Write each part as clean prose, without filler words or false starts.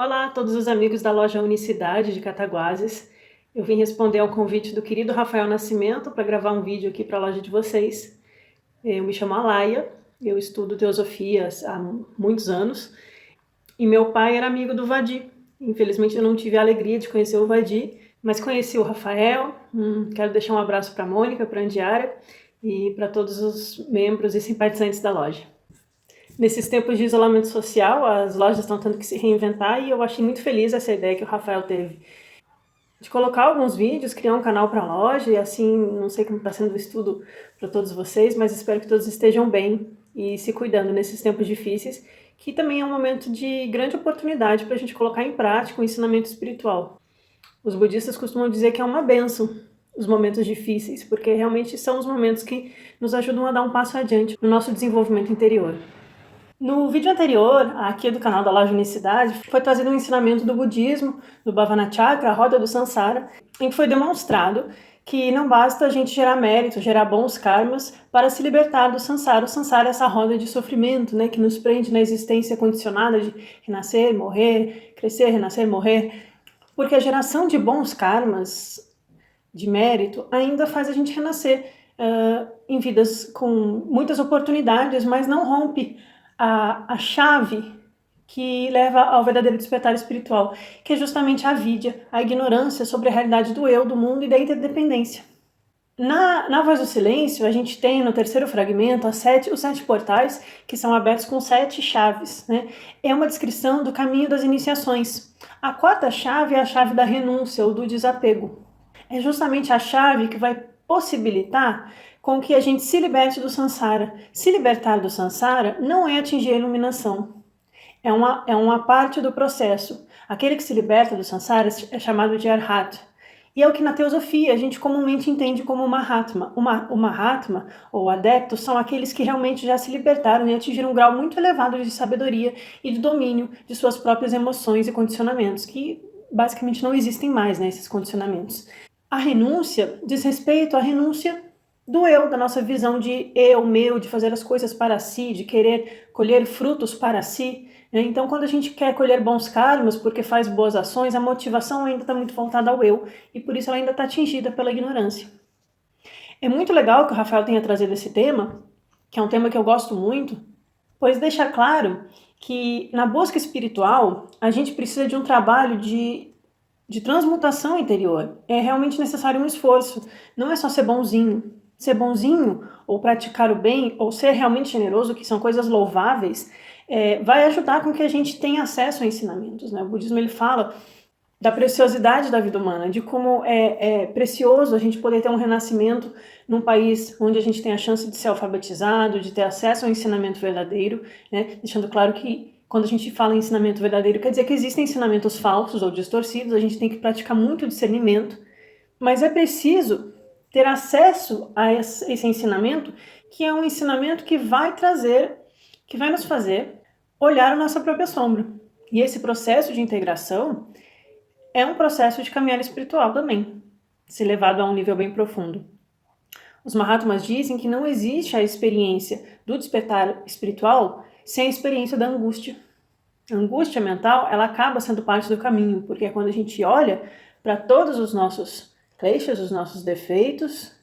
Olá a todos os amigos da loja Unicidade de Cataguases. Eu vim responder ao convite do querido Rafael Nascimento para gravar um vídeo aqui para a loja de vocês. Eu me chamo Alaia, eu estudo teosofia há muitos anos e meu pai era amigo do Vadi. Infelizmente eu não tive a alegria de conhecer o Vadi, mas conheci o Rafael. Quero deixar um abraço para a Mônica, para a Andiara e para todos os membros e simpatizantes da loja. Nesses tempos de isolamento social, as lojas estão tendo que se reinventar e eu achei muito feliz essa ideia que o Rafael teve de colocar alguns vídeos, criar um canal para a loja e assim, não sei como está sendo o estudo para todos vocês, mas espero que todos estejam bem e se cuidando nesses tempos difíceis, que também é um momento de grande oportunidade para a gente colocar em prática o ensinamento espiritual. Os budistas costumam dizer que é uma bênção os momentos difíceis, porque realmente são os momentos que nos ajudam a dar um passo adiante no nosso desenvolvimento interior. No vídeo anterior, aqui do canal da Loja Unicidade, foi trazido um ensinamento do budismo, do Bhavana Chakra, a roda do Sansara, em que foi demonstrado que não basta a gente gerar mérito, gerar bons karmas para se libertar do Sansara. O Sansara é essa roda de sofrimento, né, que nos prende na existência condicionada de renascer, morrer, crescer, renascer, morrer, porque a geração de bons karmas, de mérito, ainda faz a gente renascer em vidas com muitas oportunidades, mas não rompe a chave que leva ao verdadeiro despertar espiritual, que é justamente a avidya, a ignorância sobre a realidade do eu, do mundo e da interdependência. Na Voz do Silêncio, a gente tem no terceiro fragmento os 7 portais que são abertos com 7 chaves. Né? É uma descrição do caminho das iniciações. A quarta chave é a chave da renúncia ou do desapego. É justamente a chave que vai possibilitar com que a gente se liberte do Sansara. Se libertar do Sansara não é atingir a iluminação. É uma parte do processo. Aquele que se liberta do Sansara é chamado de Arhat. E é o que na teosofia a gente comumente entende como Mahatma. O Mahatma, ou adepto, são aqueles que realmente já se libertaram e atingiram um grau muito elevado de sabedoria e de domínio de suas próprias emoções e condicionamentos, que basicamente não existem mais, né, esses condicionamentos. A renúncia diz respeito à renúncia do eu, da nossa visão de eu, meu, de fazer as coisas para si, de querer colher frutos para si. Né? Então, quando a gente quer colher bons karmas porque faz boas ações, a motivação ainda está muito voltada ao eu e por isso ela ainda está atingida pela ignorância. É muito legal que o Rafael tenha trazido esse tema, que é um tema que eu gosto muito, pois deixa claro que na busca espiritual a gente precisa de um trabalho de transmutação interior. É realmente necessário um esforço. Não é só ser bonzinho. Ser bonzinho, ou praticar o bem, ou ser realmente generoso, que são coisas louváveis, vai ajudar com que a gente tenha acesso a ensinamentos. Né? O budismo ele fala da preciosidade da vida humana, de como é precioso a gente poder ter um renascimento num país onde a gente tem a chance de ser alfabetizado, de ter acesso ao ensinamento verdadeiro, né? Deixando claro que quando a gente fala em ensinamento verdadeiro, quer dizer que existem ensinamentos falsos ou distorcidos, a gente tem que praticar muito discernimento, mas é preciso ter acesso a esse ensinamento, que é um ensinamento que vai nos fazer olhar a nossa própria sombra. E esse processo de integração é um processo de caminhada espiritual também, se levado a um nível bem profundo. Os Mahatmas dizem que não existe a experiência do despertar espiritual sem a experiência da angústia. A angústia mental, ela acaba sendo parte do caminho, porque é quando a gente olha para todos os nossos kleshas, os nossos defeitos,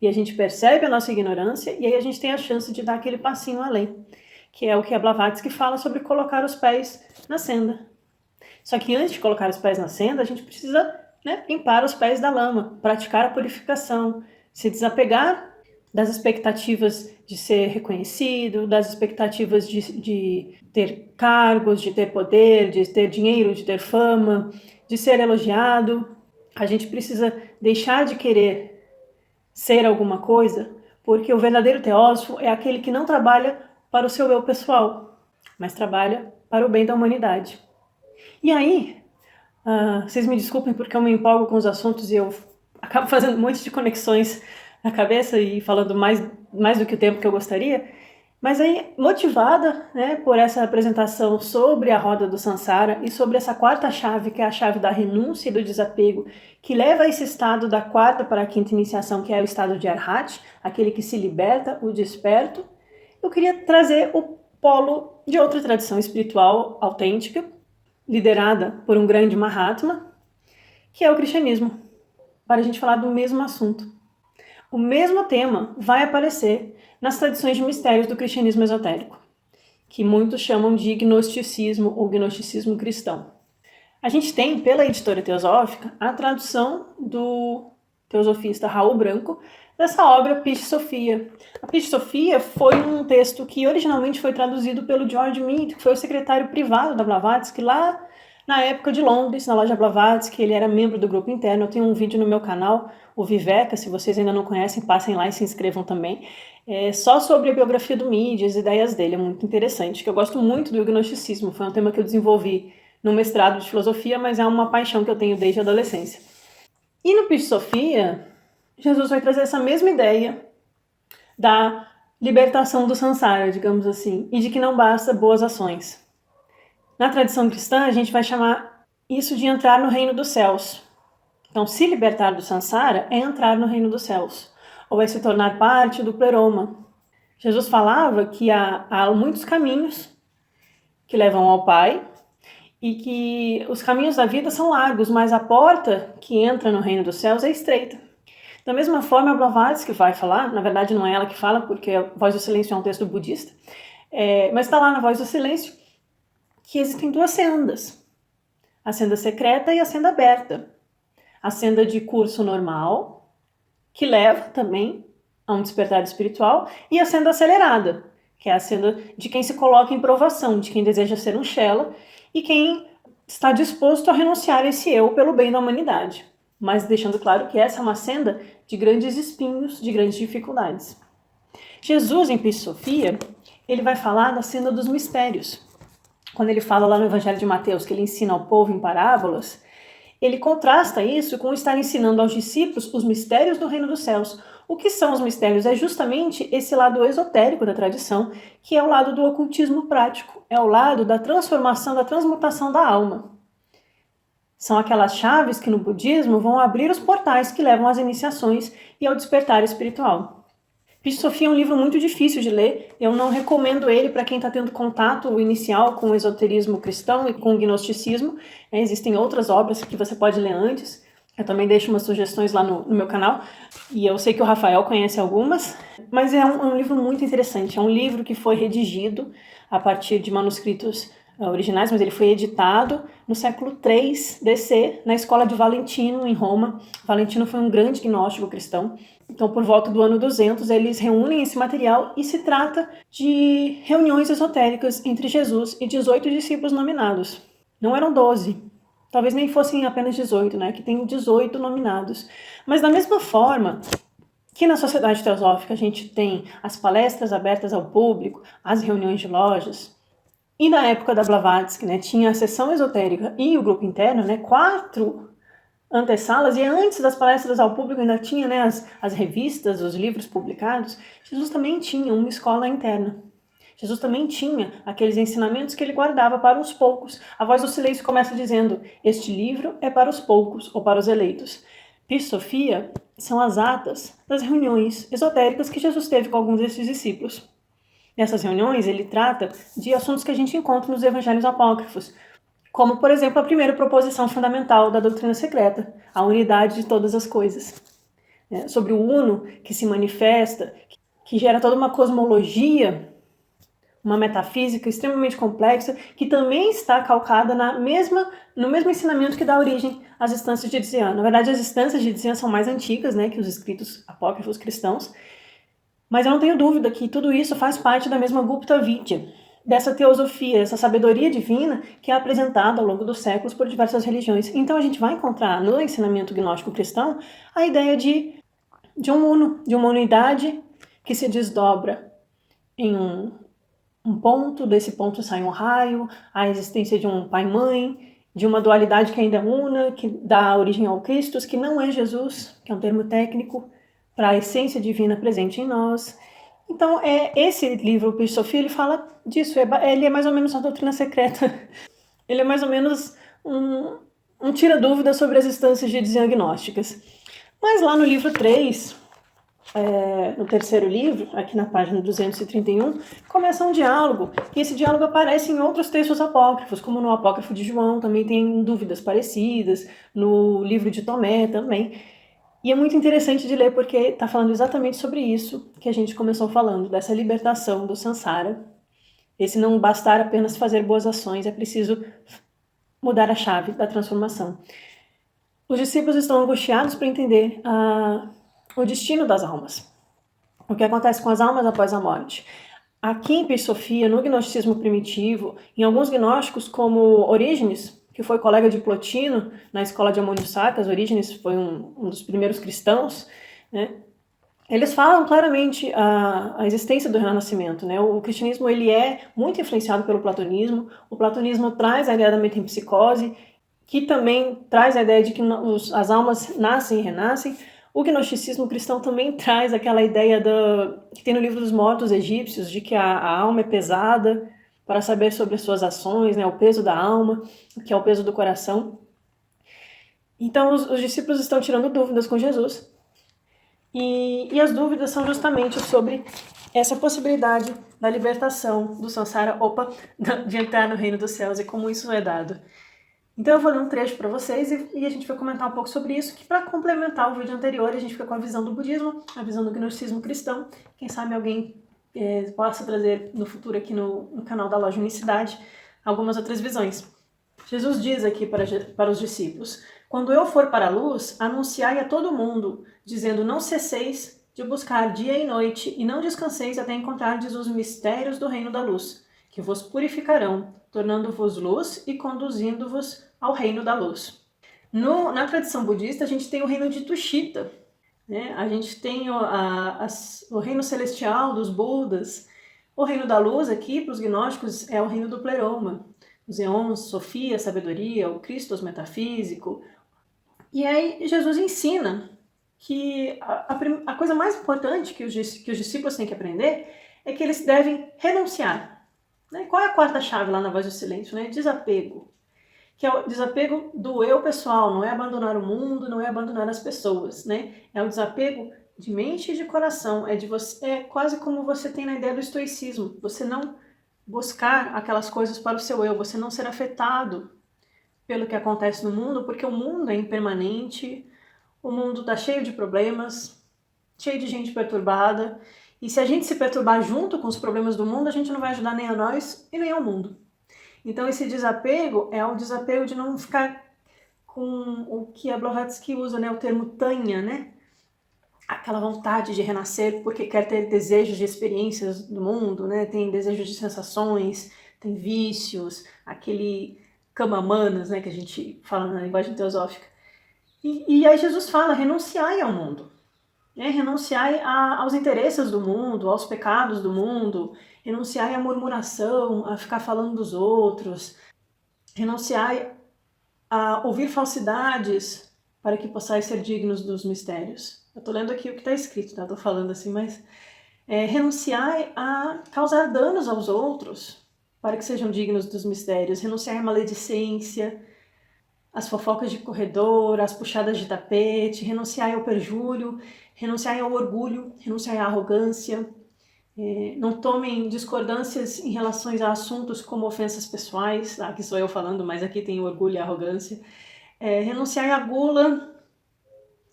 e a gente percebe a nossa ignorância, e aí a gente tem a chance de dar aquele passinho além, que é o que a Blavatsky fala sobre colocar os pés na senda. Só que antes de colocar os pés na senda, a gente precisa, né, limpar os pés da lama, praticar a purificação, se desapegar das expectativas de ser reconhecido, das expectativas de ter cargos, de ter poder, de ter dinheiro, de ter fama, de ser elogiado. A gente precisa deixar de querer ser alguma coisa, porque o verdadeiro teósofo é aquele que não trabalha para o seu eu pessoal, mas trabalha para o bem da humanidade. E aí, vocês me desculpem porque eu me empolgo com os assuntos e eu acabo fazendo um monte de conexões na cabeça e falando mais do que o tempo que eu gostaria, mas aí, motivada, né, por essa apresentação sobre a roda do Sansara e sobre essa quarta chave, que é a chave da renúncia e do desapego, que leva a esse estado da quarta para a quinta iniciação, que é o estado de Arhat, aquele que se liberta, o desperto, eu queria trazer o polo de outra tradição espiritual autêntica, liderada por um grande Mahatma, que é o cristianismo, para a gente falar do mesmo assunto. O mesmo tema vai aparecer nas tradições de mistérios do cristianismo esotérico, que muitos chamam de gnosticismo ou gnosticismo cristão. A gente tem, pela editora teosófica, a tradução do teosofista Raul Branco dessa obra Pisce Sophia. A Pisce Sophia foi um texto que originalmente foi traduzido pelo George Mead, que foi o secretário privado da Blavatsky lá na época de Londres, na loja Blavatsky. Ele era membro do grupo interno. Eu tenho um vídeo no meu canal, o Viveca, se vocês ainda não conhecem, passem lá e se inscrevam também. Só sobre a biografia do Mead, as ideias dele, é muito interessante, que eu gosto muito do gnosticismo. Foi um tema que eu desenvolvi no mestrado de filosofia, mas é uma paixão que eu tenho desde a adolescência. E no Pisce Sophia, Jesus vai trazer essa mesma ideia da libertação do samsara, digamos assim, e de que não basta boas ações. Na tradição cristã, a gente vai chamar isso de entrar no reino dos céus. Então, se libertar do samsara é entrar no reino dos céus, ou é se tornar parte do pleroma. Jesus falava que há muitos caminhos que levam ao Pai, e que os caminhos da vida são largos, mas a porta que entra no reino dos céus é estreita. Da mesma forma, a Blavatsky vai falar, na verdade não é ela que fala, porque a Voz do Silêncio é um texto budista, mas está lá na Voz do Silêncio que existem duas sendas, a senda secreta e a senda aberta. A senda de curso normal, que leva também a um despertar espiritual, e a senda acelerada, que é a senda de quem se coloca em provação, de quem deseja ser um Shela, e quem está disposto a renunciar a esse eu pelo bem da humanidade. Mas deixando claro que essa é uma senda de grandes espinhos, de grandes dificuldades. Jesus, em Pisce Sophia, ele vai falar da senda dos mistérios. Quando ele fala lá no Evangelho de Mateus que ele ensina ao povo em parábolas, ele contrasta isso com estar ensinando aos discípulos os mistérios do reino dos céus. O que são os mistérios? É justamente esse lado esotérico da tradição, que é o lado do ocultismo prático, é o lado da transformação, da transmutação da alma. São aquelas chaves que no budismo vão abrir os portais que levam às iniciações e ao despertar espiritual. Pisce Sophia é um livro muito difícil de ler, eu não recomendo ele para quem está tendo contato inicial com o esoterismo cristão e com o gnosticismo. Existem outras obras que você pode ler antes. Eu também deixo umas sugestões lá no meu canal, e eu sei que o Rafael conhece algumas, mas é um livro muito interessante. É um livro que foi redigido a partir de manuscritos originais, mas ele foi editado no século III DC, na escola de Valentino, em Roma. Valentino foi um grande gnóstico cristão. Então, por volta do ano 200, eles reúnem esse material e se trata de reuniões esotéricas entre Jesus e 18 discípulos nominados. Não eram 12. Talvez nem fossem apenas 18, né? Que tem 18 nominados. Mas da mesma forma que na Sociedade Teosófica a gente tem as palestras abertas ao público, as reuniões de lojas, e na época da Blavatsky, né, tinha a sessão esotérica e o grupo interno, né, 4 antessalas, e antes das palestras ao público ainda tinha, né, as revistas, os livros publicados. Jesus também tinha uma escola interna. Jesus também tinha aqueles ensinamentos que ele guardava para os poucos. A Voz do Silêncio começa dizendo: este livro é para os poucos ou para os eleitos. Pisce Sophia são as atas das reuniões esotéricas que Jesus teve com alguns desses discípulos. Nessas reuniões, ele trata de assuntos que a gente encontra nos evangelhos apócrifos, como, por exemplo, a primeira proposição fundamental da doutrina secreta, a unidade de todas as coisas. Sobre o uno que se manifesta, que gera toda uma cosmologia, uma metafísica extremamente complexa, que também está calcada no mesmo ensinamento que dá origem às instâncias de Dzyan. Na verdade, as instâncias de Dzyan são mais antigas, né, que os escritos apócrifos cristãos, mas eu não tenho dúvida que tudo isso faz parte da mesma Gupta Vidya, dessa teosofia, essa sabedoria divina que é apresentada ao longo dos séculos por diversas religiões. Então a gente vai encontrar no ensinamento gnóstico cristão a ideia de um uno, de uma unidade que se desdobra em um ponto, desse ponto sai um raio, a existência de um pai-mãe, de uma dualidade que ainda é una, que dá origem ao Cristo, que não é Jesus, que é um termo técnico para a essência divina presente em nós. Então, esse livro, o Pisce Sophia, ele fala disso. Ele é mais ou menos uma doutrina secreta. Ele é mais ou menos um tira-dúvida sobre as instâncias de diagnósticas. Mas lá no livro 3, no terceiro livro, aqui na página 231, começa um diálogo, e esse diálogo aparece em outros textos apócrifos, como no Apócrifo de João, também tem dúvidas parecidas, no livro de Tomé também. E é muito interessante de ler porque está falando exatamente sobre isso que a gente começou falando, dessa libertação do samsara. Esse não bastar apenas fazer boas ações, é preciso mudar a chave da transformação. Os discípulos estão angustiados para entender o destino das almas. O que acontece com as almas após a morte. Aqui em Sofia, no gnosticismo primitivo, em alguns gnósticos, como Orígenes, que foi colega de Plotino na escola de Amônio Sacas, Orígenes foi um dos primeiros cristãos, né? Eles falam claramente a existência do renascimento, né? O cristianismo ele é muito influenciado pelo platonismo. O platonismo traz a ideia da metempsicose, que também traz a ideia de que as almas nascem e renascem. O gnosticismo cristão também traz aquela ideia que tem no livro dos mortos egípcios, de que a alma é pesada para saber sobre as suas ações, né? O peso da alma, que é o peso do coração. Então os discípulos estão tirando dúvidas com Jesus. E as dúvidas são justamente sobre essa possibilidade da libertação do samsara, de entrar no reino dos céus e como isso é dado. Então eu vou ler um trecho para vocês e a gente vai comentar um pouco sobre isso, que para complementar o vídeo anterior, a gente fica com a visão do budismo, a visão do gnosticismo cristão. Quem sabe alguém possa trazer no futuro aqui no canal da Loja Unicidade algumas outras visões. Jesus diz aqui para os discípulos: quando eu for para a luz, anunciai a todo mundo, dizendo: não cesseis de buscar dia e noite, e não descanseis até encontrardes os mistérios do reino da luz, que vos purificarão, tornando-vos luz e conduzindo-vos ao reino da luz. Na tradição budista, a gente tem o reino de Tushita, né? A gente tem o reino celestial dos Budas. O reino da luz aqui, para os gnósticos, é o reino do Pleroma. Os Eons, Sofia, Sabedoria, o Christos metafísico. E aí Jesus ensina que a coisa mais importante que os discípulos têm que aprender é que eles devem renunciar. Né? Qual é a quarta chave lá na Voz do Silêncio? Né? Desapego. Que é o desapego do eu pessoal, não é abandonar o mundo, não é abandonar as pessoas. Né? É o desapego de mente e de coração. É quase como você tem na ideia do estoicismo. Você não buscar aquelas coisas para o seu eu, você não ser afetado pelo que acontece no mundo, porque o mundo é impermanente, o mundo está cheio de problemas, cheio de gente perturbada, e se a gente se perturbar junto com os problemas do mundo, a gente não vai ajudar nem a nós e nem ao mundo. Então esse desapego é o desapego de não ficar com o que a Blavatsky usa, né, o termo tanha, né? Aquela vontade de renascer porque quer ter desejos de experiências do mundo, né? Tem desejos de sensações, tem vícios, aquele kamamanas, né, que a gente fala na linguagem teosófica. E aí Jesus fala: renunciai ao mundo, né? Renunciai aos interesses do mundo, aos pecados do mundo, renunciai à murmuração, a ficar falando dos outros, renunciai a ouvir falsidades para que possais ser dignos dos mistérios. Eu estou lendo aqui o que está escrito, tá? Estou falando assim, mas renunciai a causar danos aos outros para que sejam dignos dos mistérios, renunciai à maledicência, às fofocas de corredor, às puxadas de tapete, renunciai ao perjúrio, renunciai ao orgulho, renunciai à arrogância, não tomem discordâncias em relação a assuntos como ofensas pessoais, aqui sou eu falando, mas aqui tem o orgulho e a arrogância, renunciai à gula.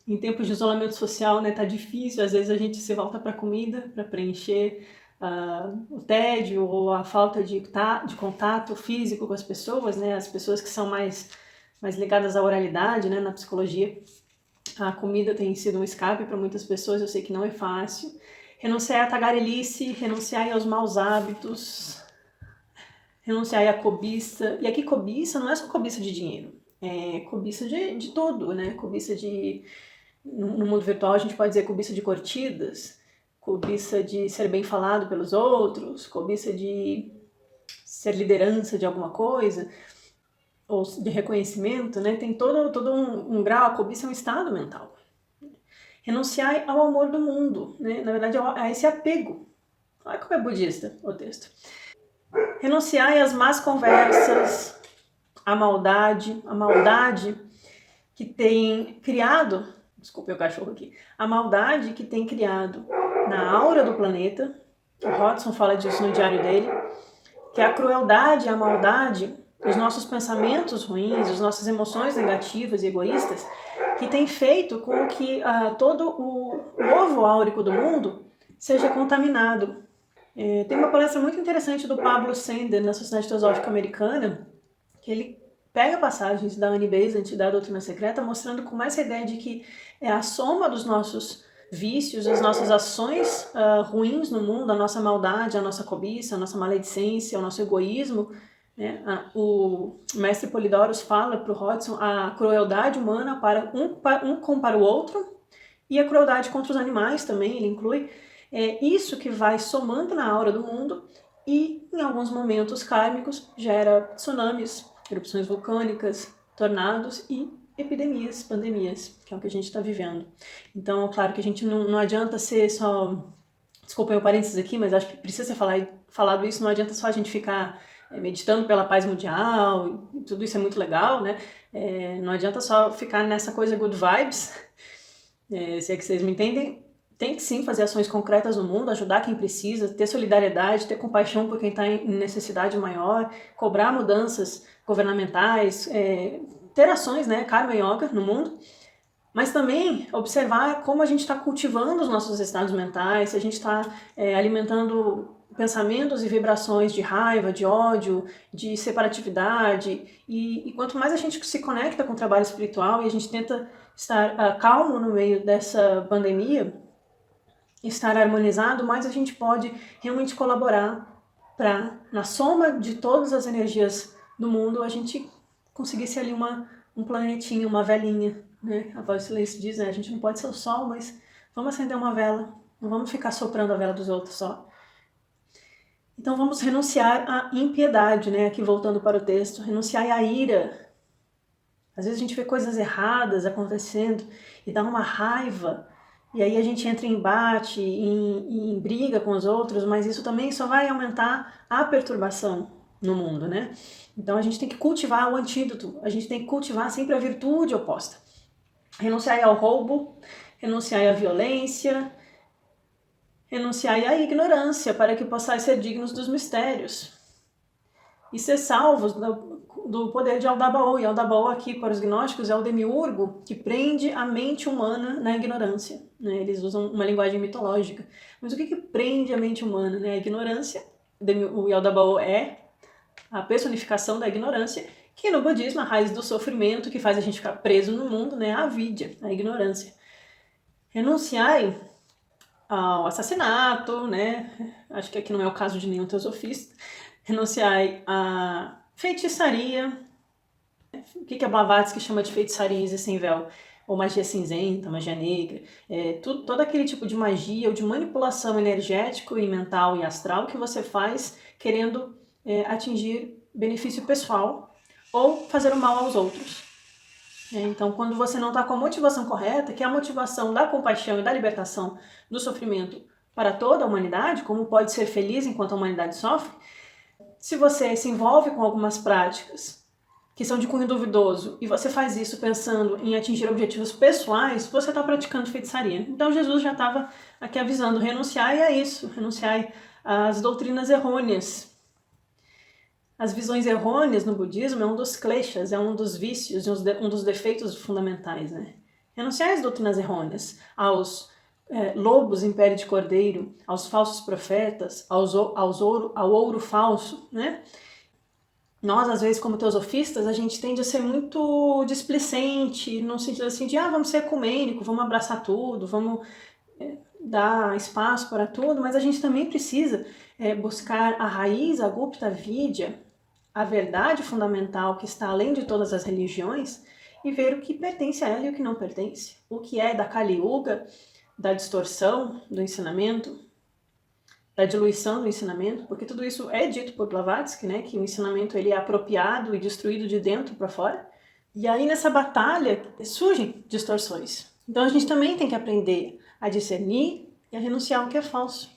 Em tempos de isolamento social, né, tá difícil, às vezes a gente se volta para a comida para preencher o tédio ou a falta de contato físico com as pessoas, né, as pessoas que são mais ligadas à oralidade, né, na psicologia. A comida tem sido um escape para muitas pessoas, eu sei que não é fácil. Renunciar à tagarelice, renunciar aos maus hábitos, renunciar à cobiça. E aqui cobiça não é só cobiça de dinheiro, é cobiça de tudo, né, cobiça de... No mundo virtual a gente pode dizer cobiça de curtidas, cobiça de ser bem falado pelos outros, cobiça de ser liderança de alguma coisa, ou de reconhecimento, né? Tem todo um grau, a cobiça é um estado mental. Renunciar ao amor do mundo, né? Na verdade, a esse apego. Olha como é budista o texto. Renunciar às más conversas, à maldade, a maldade que tem criado desculpe o cachorro aqui, a maldade que tem criado na aura do planeta, o Hodgson fala disso no diário dele, que a crueldade e a maldade, os nossos pensamentos ruins, as nossas emoções negativas e egoístas, que tem feito com que todo o ovo áurico do mundo seja contaminado. Tem uma palestra muito interessante do Pablo Sender na Sociedade Teosófica Americana, que ele pega passagens da Annie Besant, da Doutrina Secreta, mostrando como essa ideia de que é a soma dos nossos vícios, as nossas ações ruins no mundo, a nossa maldade, a nossa cobiça, a nossa maledicência, o nosso egoísmo, né? O mestre Polidorus fala para o Hodgson a crueldade humana para o outro e a crueldade contra os animais também, ele inclui. É isso que vai somando na aura do mundo e, em alguns momentos kármicos, gera tsunamis, erupções vulcânicas, tornados e epidemias, pandemias, que é o que a gente está vivendo. Então, claro que a gente não adianta ser só... Desculpem o parênteses aqui, mas acho que precisa ser falado isso, não adianta só a gente ficar meditando pela paz mundial, e tudo isso é muito legal, né? Não adianta só ficar nessa coisa good vibes, se é que vocês me entendem. Tem que sim fazer ações concretas no mundo, ajudar quem precisa, ter solidariedade, ter compaixão por quem está em necessidade maior, cobrar mudanças governamentais, ter ações, né, Karma Yoga no mundo, mas também observar como a gente está cultivando os nossos estados mentais, se a gente está alimentando pensamentos e vibrações de raiva, de ódio, de separatividade, e quanto mais a gente se conecta com o trabalho espiritual e a gente tenta estar calmo no meio dessa pandemia, estar harmonizado, mais a gente pode realmente colaborar para, na soma de todas as energias do mundo, a gente conseguir ser ali um planetinha, uma velinha, né? A Voz do Silêncio diz, né? A gente não pode ser o sol, mas vamos acender uma vela, não vamos ficar soprando a vela dos outros só. Então vamos renunciar à impiedade, né? Aqui voltando para o texto, renunciar à ira. Às vezes a gente vê coisas erradas acontecendo e dá uma raiva, e aí a gente entra em embate, em briga com os outros, mas isso também só vai aumentar a perturbação no mundo, né? Então a gente tem que cultivar o antídoto, a gente tem que cultivar sempre a virtude oposta. Renunciar ao roubo, renunciar à violência, renunciar à ignorância, para que possais ser dignos dos mistérios. E ser salvos do poder de Aldabaoth. E Aldabaoth aqui para os gnósticos é o demiurgo que prende a mente humana na ignorância. Né? Eles usam uma linguagem mitológica. Mas o que prende a mente humana? Né? A ignorância. O Aldabaoth é a personificação da ignorância, que no budismo a raiz do sofrimento que faz a gente ficar preso no mundo, né? A avidya, a ignorância. Renunciai ao assassinato, né? Acho que aqui não é o caso de nenhum teosofista. Renunciai à feitiçaria. O que a Blavatsky chama de feitiçaria sem véu? Ou magia cinzenta, magia negra. Todo aquele tipo de magia ou de manipulação energética e mental e astral que você faz querendo atingir benefício pessoal ou fazer o mal aos outros. Então, quando você não está com a motivação correta, que é a motivação da compaixão e da libertação do sofrimento para toda a humanidade, como pode ser feliz enquanto a humanidade sofre, se você se envolve com algumas práticas que são de cunho duvidoso e você faz isso pensando em atingir objetivos pessoais, você está praticando feitiçaria. Então Jesus já estava aqui avisando, renunciai a isso, renunciai às doutrinas errôneas. As visões errôneas no budismo é um dos kleshas, é um dos vícios, um dos defeitos fundamentais. Né? Renunciai às doutrinas errôneas, aos lobos em pele de cordeiro, aos falsos profetas, ao ouro falso, né? Nós, às vezes, como teosofistas, a gente tende a ser muito displicente, no sentido assim de, vamos ser ecumênico, vamos abraçar tudo, vamos dar espaço para tudo, mas a gente também precisa buscar a raiz, a Gupta Vidya, a verdade fundamental que está além de todas as religiões, e ver o que pertence a ela e o que não pertence. O que é da Kali Yuga, da distorção do ensinamento, da diluição do ensinamento, porque tudo isso é dito por Blavatsky, né, que o ensinamento ele é apropriado e destruído de dentro para fora. E aí nessa batalha surgem distorções. Então a gente também tem que aprender a discernir e a renunciar ao que é falso.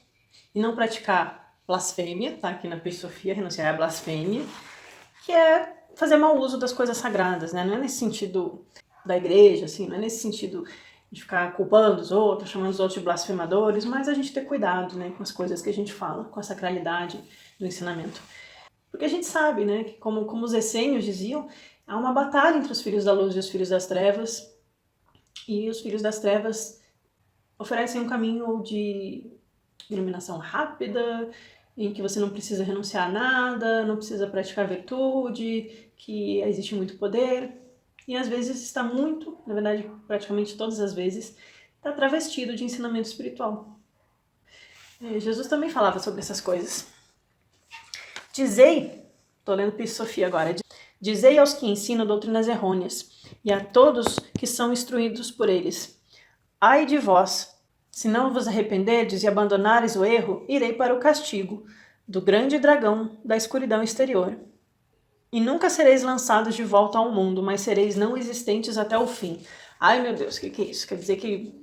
E não praticar blasfêmia, tá aqui na Pisofia, renunciar à blasfêmia, que é fazer mau uso das coisas sagradas, né? Não é nesse sentido da igreja, assim, não é nesse sentido de ficar culpando os outros, chamando os outros de blasfemadores, mas a gente ter cuidado, né, com as coisas que a gente fala, com a sacralidade do ensinamento. Porque a gente sabe, né, que como os essênios diziam, há uma batalha entre os filhos da luz e os filhos das trevas, e os filhos das trevas oferecem um caminho de iluminação rápida, em que você não precisa renunciar a nada, não precisa praticar virtude, que existe muito poder, e às vezes está muito, na verdade, praticamente todas as vezes, está travestido de ensinamento espiritual. Jesus também falava sobre essas coisas. Dizei, estou lendo Pis Sofia agora, dizei aos que ensinam doutrinas errôneas, e a todos que são instruídos por eles: ai de vós, se não vos arrependerdes e abandonares o erro, irei para o castigo do grande dragão da escuridão exterior. E nunca sereis lançados de volta ao mundo, mas sereis não existentes até o fim. Ai meu Deus, o que é isso? Quer dizer que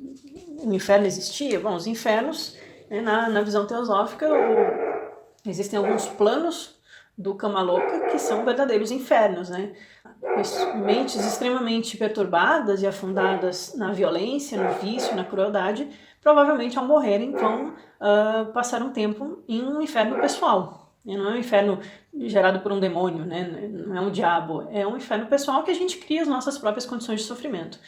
o inferno existia? Bom, os infernos, né, na visão teosófica, existem alguns planos do Kamaloka que são verdadeiros infernos, né? Mentes extremamente perturbadas e afundadas na violência, no vício, na crueldade, provavelmente ao morrerem vão passar um tempo em um inferno pessoal. Não é um inferno gerado por um demônio, né? Não é um diabo, é um inferno pessoal que a gente cria as nossas próprias condições de sofrimento.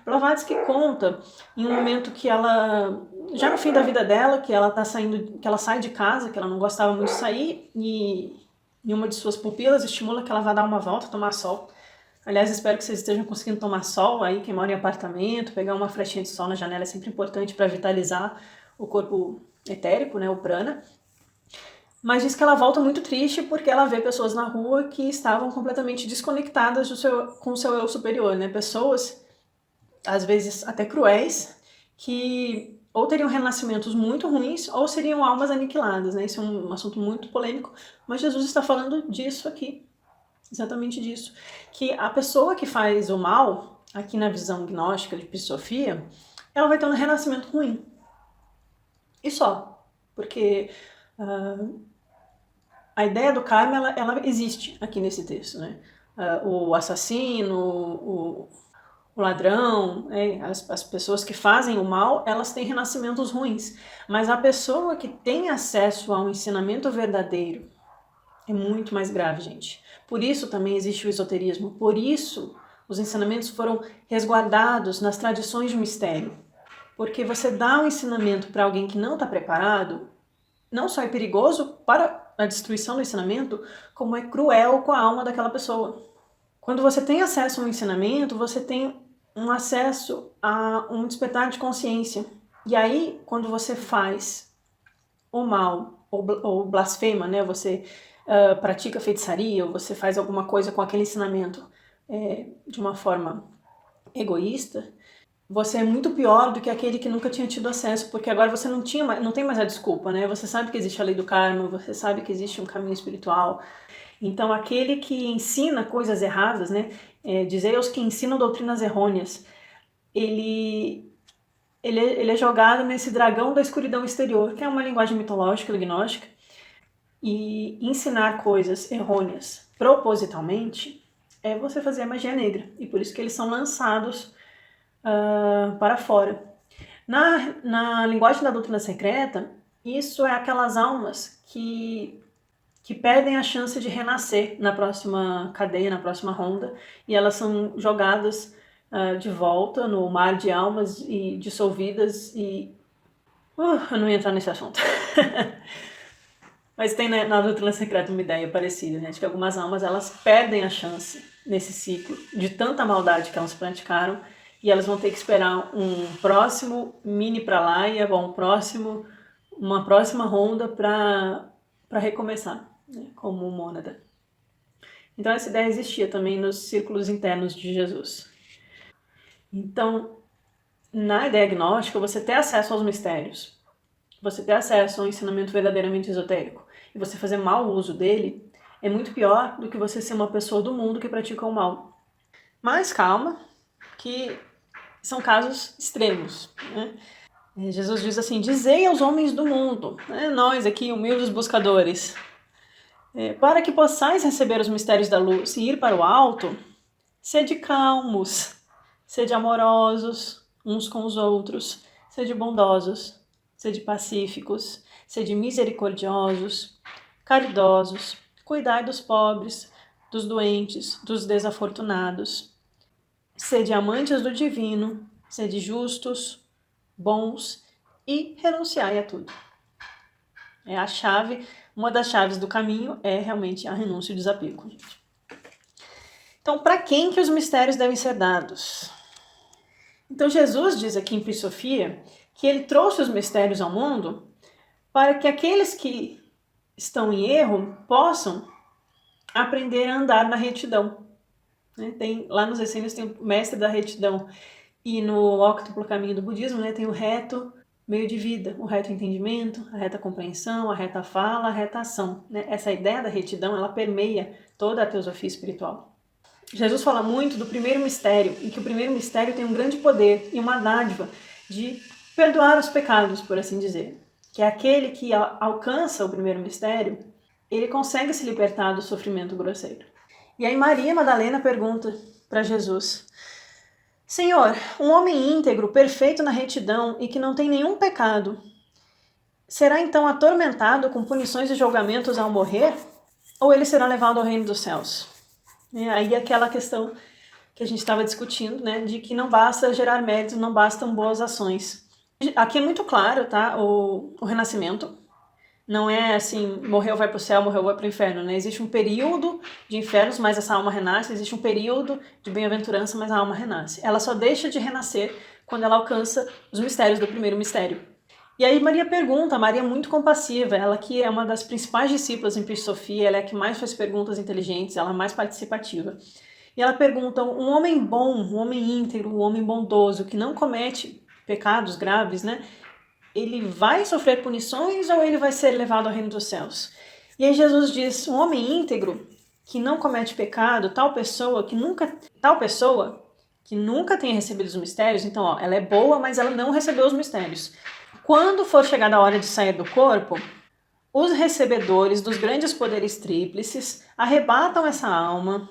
Blavatsky conta em um momento que ela, já no fim da vida dela, que ela tá saindo, que ela sai de casa, que ela não gostava muito de sair, e uma de suas pupilas estimula que ela vá dar uma volta, tomar sol. Aliás, espero que vocês estejam conseguindo tomar sol aí, quem mora em apartamento, pegar uma flechinha de sol na janela é sempre importante para vitalizar o corpo etérico, né, o prana. Mas diz que ela volta muito triste porque ela vê pessoas na rua que estavam completamente desconectadas com o seu eu superior, né? Pessoas, às vezes até cruéis, que ou teriam renascimentos muito ruins ou seriam almas aniquiladas, né? Isso é um assunto muito polêmico, mas Jesus está falando disso aqui, exatamente disso. Que a pessoa que faz o mal, aqui na visão gnóstica de Pis Sofia, ela vai ter um renascimento ruim. E só. Porque a ideia do karma, ela existe aqui nesse texto, né? O assassino, o ladrão, as pessoas que fazem o mal, elas têm renascimentos ruins. Mas a pessoa que tem acesso ao ensinamento verdadeiro é muito mais grave, gente. Por isso também existe o esoterismo. Por isso os ensinamentos foram resguardados nas tradições de mistério. Porque você dá um ensinamento para alguém que não está preparado, não só é perigoso para a destruição do ensinamento, como é cruel com a alma daquela pessoa. Quando você tem acesso ao ensinamento, você tem um acesso a um despertar de consciência. E aí, quando você faz o mal, ou blasfema, né? Você pratica feitiçaria, ou você faz alguma coisa com aquele ensinamento de uma forma egoísta, você é muito pior do que aquele que nunca tinha tido acesso, porque agora você não tem mais a desculpa, né? Você sabe que existe a lei do karma, você sabe que existe um caminho espiritual. Então, aquele que ensina coisas erradas, né? Dizer aos que ensinam doutrinas errôneas, ele é jogado nesse dragão da escuridão exterior, que é uma linguagem mitológica, gnóstica, e ensinar coisas errôneas propositalmente é você fazer a magia negra, e por isso que eles são lançados para fora. Na linguagem da doutrina secreta, isso é aquelas almas que perdem a chance de renascer na próxima cadeia, na próxima ronda, e elas são jogadas de volta no mar de almas e dissolvidas e... eu não ia entrar nesse assunto. Mas tem na doutrina secreta uma ideia parecida, né? De que algumas almas elas perdem a chance nesse ciclo de tanta maldade que elas praticaram e elas vão ter que esperar um próximo mini pralaya, uma próxima ronda para recomeçar, né? Como mônada. Então essa ideia existia também nos círculos internos de Jesus. Então, na ideia gnóstica, você ter acesso aos mistérios, você ter acesso a um ensinamento verdadeiramente esotérico e você fazer mau uso dele é muito pior do que você ser uma pessoa do mundo que pratica o mal. Mas calma, que são casos extremos, né? Jesus diz assim: dizei aos homens do mundo, né? Nós aqui, humildes buscadores, para que possais receber os mistérios da luz e ir para o alto, sede calmos, sede amorosos, uns com os outros, sede bondosos, sede pacíficos, sede misericordiosos, caridosos, cuidai dos pobres, dos doentes, dos desafortunados. Sede amantes do divino, sede justos, bons e renunciai a tudo. É a chave, uma das chaves do caminho é realmente a renúncia e o desapego, gente. Então, para quem que os mistérios devem ser dados? Então, Jesus diz aqui em Pri Sofia que ele trouxe os mistérios ao mundo para que aqueles que estão em erro possam aprender a andar na retidão. Tem, lá nos essênios tem o mestre da retidão, e no óctuplo caminho do budismo, tem o reto meio de vida, o reto entendimento, a reta compreensão, a reta fala, a reta ação. Essa ideia da retidão, ela permeia toda a teosofia espiritual. Jesus fala muito do primeiro mistério, e que o primeiro mistério tem um grande poder e uma dádiva de perdoar os pecados, por assim dizer. Que é aquele que alcança o primeiro mistério, ele consegue se libertar do sofrimento grosseiro. E aí Maria Madalena pergunta para Jesus: Senhor, um homem íntegro, perfeito na retidão e que não tem nenhum pecado, será então atormentado com punições e julgamentos ao morrer? Ou ele será levado ao reino dos céus? Aí aquela questão que a gente estava discutindo, de que não basta gerar méritos, não bastam boas ações. Aqui é muito claro, tá? O renascimento não é assim, morreu vai para o céu, morreu vai para o inferno, Existe um período de infernos, mas essa alma renasce, existe um período de bem-aventurança, mas a alma renasce. Ela só deixa de renascer quando ela alcança os mistérios do primeiro mistério. E aí Maria pergunta, Maria é muito compassiva, ela que é uma das principais discípulas em Pri Sofia, ela é a que mais faz perguntas inteligentes, ela é mais participativa. E ela pergunta, um homem bom, um homem íntegro, um homem bondoso, que não comete pecados graves, ele vai sofrer punições ou ele vai ser levado ao reino dos céus? E aí Jesus diz, um homem íntegro, que não comete pecado, tal pessoa que nunca tenha recebido os mistérios, então ela é boa, mas ela não recebeu os mistérios. Quando for chegada a hora de sair do corpo, os recebedores dos grandes poderes tríplices arrebatam essa alma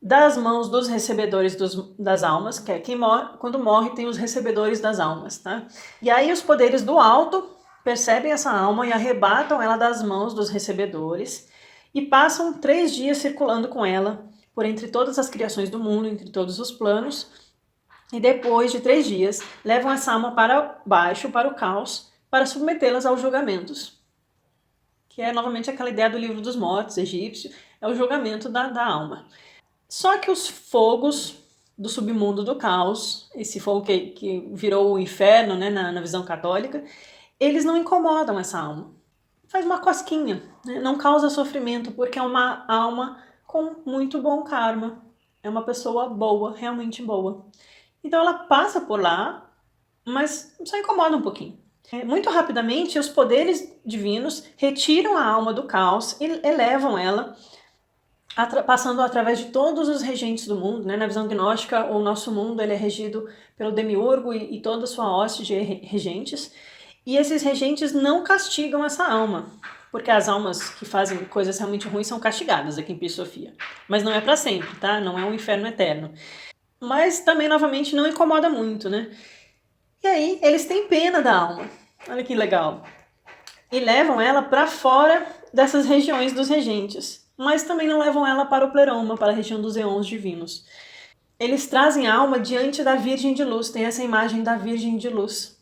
das mãos dos recebedores das almas, que é quem morre, quando morre tem os recebedores das almas, tá? E aí os poderes do alto percebem essa alma e arrebatam ela das mãos dos recebedores e passam 3 dias circulando com ela por entre todas as criações do mundo, entre todos os planos, e depois de 3 dias levam essa alma para baixo, para o caos, para submetê-las aos julgamentos. Que é novamente aquela ideia do livro dos mortos egípcio, é o julgamento da alma. Só que os fogos do submundo do caos, esse fogo que virou o inferno, na visão católica, eles não incomodam essa alma. Faz uma cosquinha, não causa sofrimento, porque é uma alma com muito bom karma. É uma pessoa boa, realmente boa. Então ela passa por lá, mas só incomoda um pouquinho. Muito rapidamente, os poderes divinos retiram a alma do caos e elevam ela, passando através de todos os regentes do mundo. Na visão gnóstica, o nosso mundo ele é regido pelo demiurgo e toda a sua hoste de regentes, e esses regentes não castigam essa alma, porque as almas que fazem coisas realmente ruins são castigadas aqui em Pri Sofia, mas não é para sempre, tá? Não é um inferno eterno. Mas também, novamente, não incomoda muito, E aí, eles têm pena da alma. Olha que legal. E levam ela para fora dessas regiões dos regentes, mas também não levam ela para o pleroma, para a região dos eons divinos. Eles trazem a alma diante da Virgem de Luz, tem essa imagem da Virgem de Luz,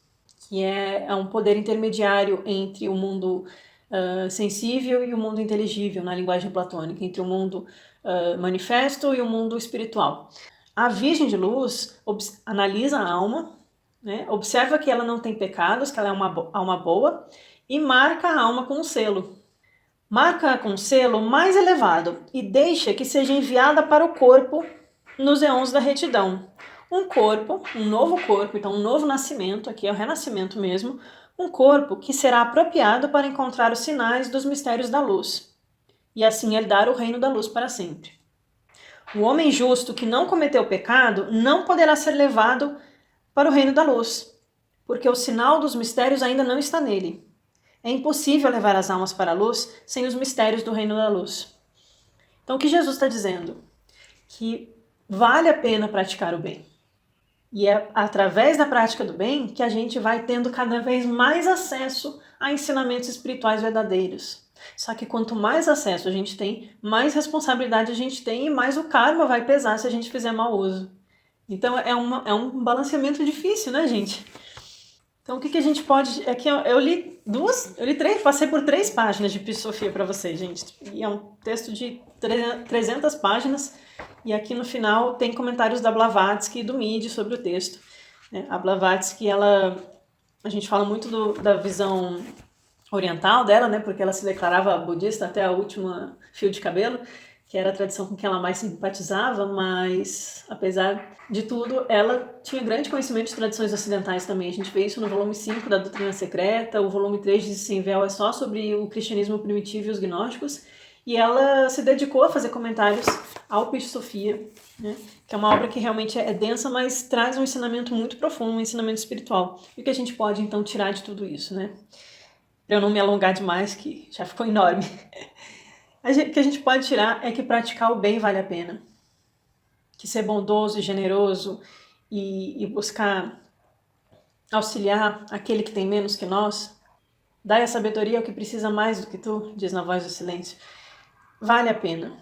que é um poder intermediário entre o mundo sensível e o mundo inteligível, na linguagem platônica, entre o mundo manifesto e o mundo espiritual. A Virgem de Luz analisa a alma, observa que ela não tem pecados, que ela é uma alma boa, e marca a alma com um selo. Marca com um selo mais elevado e deixa que seja enviada para o corpo nos eons da retidão. Um corpo, um novo corpo, então um novo nascimento, aqui é o renascimento mesmo, um corpo que será apropriado para encontrar os sinais dos mistérios da luz, e assim herdar o reino da luz para sempre. O homem justo que não cometeu pecado não poderá ser levado para o reino da luz, porque o sinal dos mistérios ainda não está nele. É impossível levar as almas para a luz sem os mistérios do reino da luz. Então o que Jesus está dizendo? Que vale a pena praticar o bem. E é através da prática do bem que a gente vai tendo cada vez mais acesso a ensinamentos espirituais verdadeiros. Só que quanto mais acesso a gente tem, mais responsabilidade a gente tem e mais o karma vai pesar se a gente fizer mau uso. Então é um balanceamento difícil, né, gente? Então o que a gente pode... Aqui eu li três, passei por 3 páginas de Filosofia para vocês, gente. E é um texto de 300 páginas. E aqui no final tem comentários da Blavatsky e do Midi sobre o texto. A Blavatsky, a gente fala muito da visão oriental dela, né, porque ela se declarava budista até a última fio de cabelo, que era a tradição com que ela mais simpatizava, mas, apesar de tudo, ela tinha grande conhecimento de tradições ocidentais também. A gente vê isso no volume 5 da Doutrina Secreta, o volume 3 de Sem Véu é só sobre o cristianismo primitivo e os gnósticos, e ela se dedicou a fazer comentários ao Filosofia, né, que é uma obra que realmente é densa, mas traz um ensinamento muito profundo, um ensinamento espiritual. E o que a gente pode, então, tirar de tudo isso, né? Para eu não me alongar demais, que já ficou enorme. O que a gente pode tirar é que praticar o bem vale a pena. Que ser bondoso e generoso e buscar auxiliar aquele que tem menos que nós, dar a sabedoria ao que precisa mais do que tu, diz na Voz do Silêncio, vale a pena.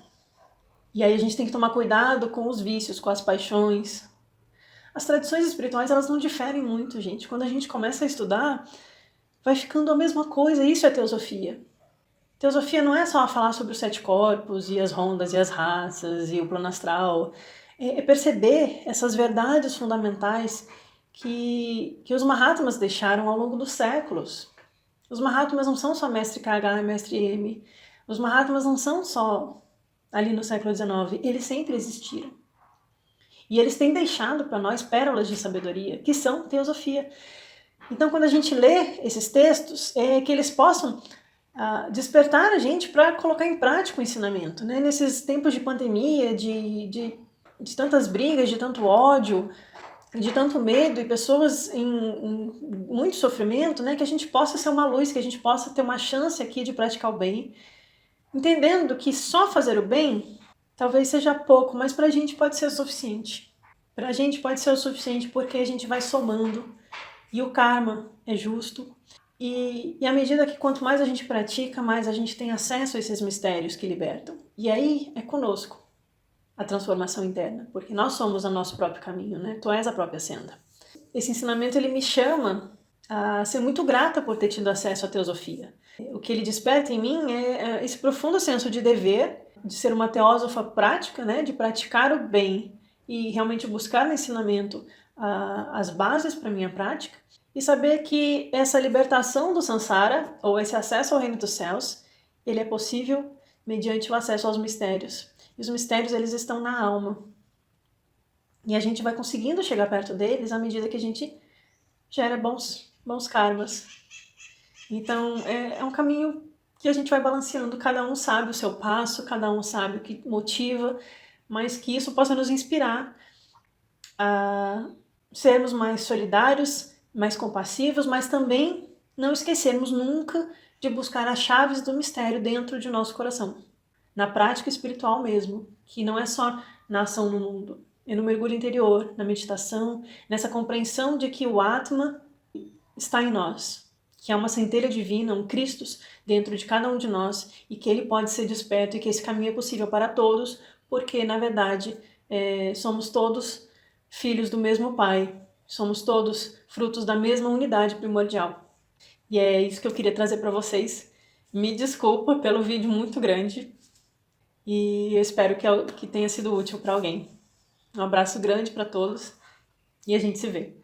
E aí a gente tem que tomar cuidado com os vícios, com as paixões. As tradições espirituais, elas não diferem muito, gente. Quando a gente começa a estudar, vai ficando a mesma coisa. Isso é teosofia. Teosofia não é só falar sobre os 7 corpos e as rondas e as raças e o plano astral. É perceber essas verdades fundamentais que os Mahatmas deixaram ao longo dos séculos. Os Mahatmas não são só Mestre KH e Mestre M. Os Mahatmas não são só ali no século XIX. Eles sempre existiram. E eles têm deixado para nós pérolas de sabedoria, que são teosofia. Então, quando a gente lê esses textos, é que eles possam despertar a gente para colocar em prática o ensinamento, né? Nesses tempos de pandemia, de tantas brigas, de tanto ódio, de tanto medo e pessoas em muito sofrimento, né? Que a gente possa ser uma luz, que a gente possa ter uma chance aqui de praticar o bem, entendendo que só fazer o bem talvez seja pouco, mas para a gente pode ser o suficiente. Para a gente pode ser o suficiente porque a gente vai somando e o karma é justo. E à medida que quanto mais a gente pratica, mais a gente tem acesso a esses mistérios que libertam. E aí é conosco a transformação interna, porque nós somos o nosso próprio caminho, né? Tu és a própria senda. Esse ensinamento, ele me chama a ser muito grata por ter tido acesso à teosofia. O que ele desperta em mim é esse profundo senso de dever, de ser uma teósofa prática, né? De praticar o bem e realmente buscar no ensinamento as bases para a minha prática, e saber que essa libertação do samsara, ou esse acesso ao reino dos céus, ele é possível mediante o acesso aos mistérios. E os mistérios, eles estão na alma. E a gente vai conseguindo chegar perto deles à medida que a gente gera bons karmas. Então, é um caminho que a gente vai balanceando. Cada um sabe o seu passo, cada um sabe o que motiva, mas que isso possa nos inspirar a sermos mais solidários, mais compassivos, mas também não esquecermos nunca de buscar as chaves do mistério dentro de nosso coração. Na prática espiritual mesmo, que não é só na ação no mundo, é no mergulho interior, na meditação, nessa compreensão de que o Atma está em nós, que é uma centelha divina, um Christus dentro de cada um de nós e que ele pode ser desperto e que esse caminho é possível para todos, porque na verdade somos todos filhos do mesmo Pai. Somos todos frutos da mesma unidade primordial. E é isso que eu queria trazer para vocês. Me desculpa pelo vídeo muito grande. E eu espero que tenha sido útil para alguém. Um abraço grande para todos e a gente se vê.